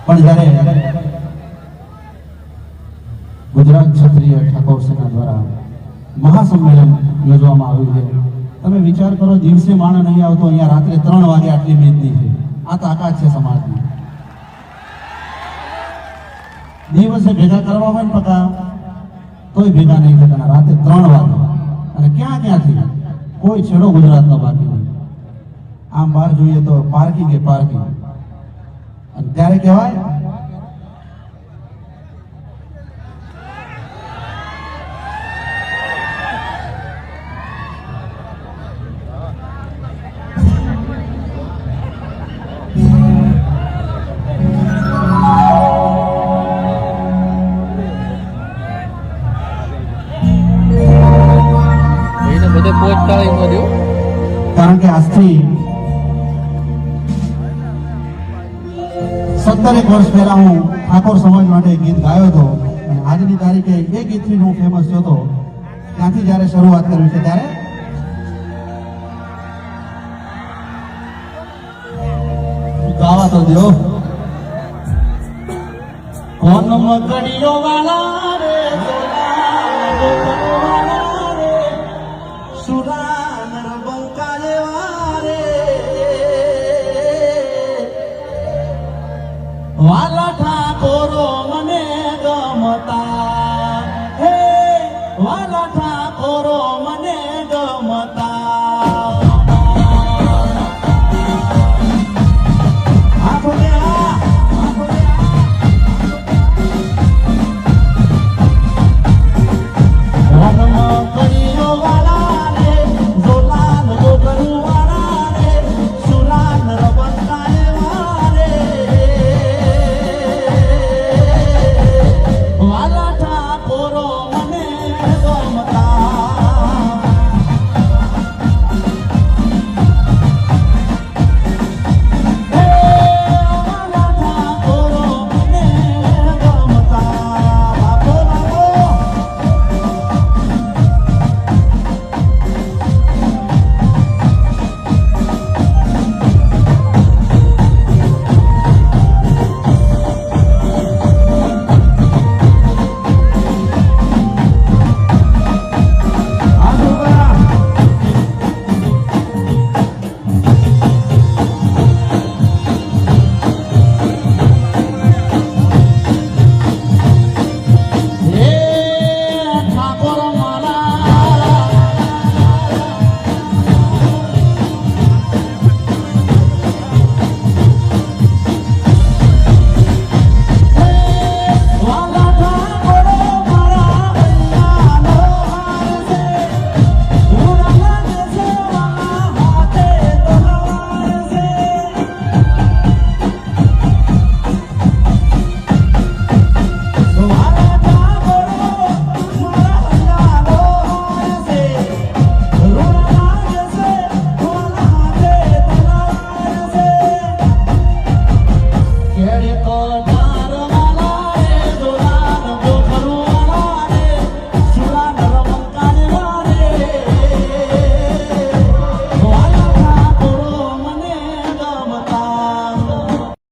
પણ જ્યારે ગુજરાત ક્ષત્રિય ઠાકોર સેના દ્વારા મહાસંમેલન યોજવામાં આવ્યું છે, તમે વિચાર કરો, દિવસે માણસ નહીં આવતો, અહીંયા રાત્રે 3 વાગે આટલી મેદની છે. આ તાકાત છે સમાજની. દિવસે ભેગા કરવા હોય ને પકા તોય ભેગા નહીં થતા, રાતે 3 વાગે. અને ક્યાંથી કોઈ છેડો ગુજરાતનો બાકી નહીં. આમ બહાર જોઈએ તો પાર્કિંગ એ પાર્કિંગ. અને ત્યારે કહેવાય કારણ કે આજથી 17 વર્ષ પહેલા હું ઠાકોર સમાજ માટે ગીત ગાયો હતો અને આજની તારીખે એ ગીતથી હું ફેમસ થયો હતો. ત્યાંથી જ્યારે શરૂઆત કરી છે ત્યારે ગાવા તો દો. કોન મકડીઓ વાળા રે વાલા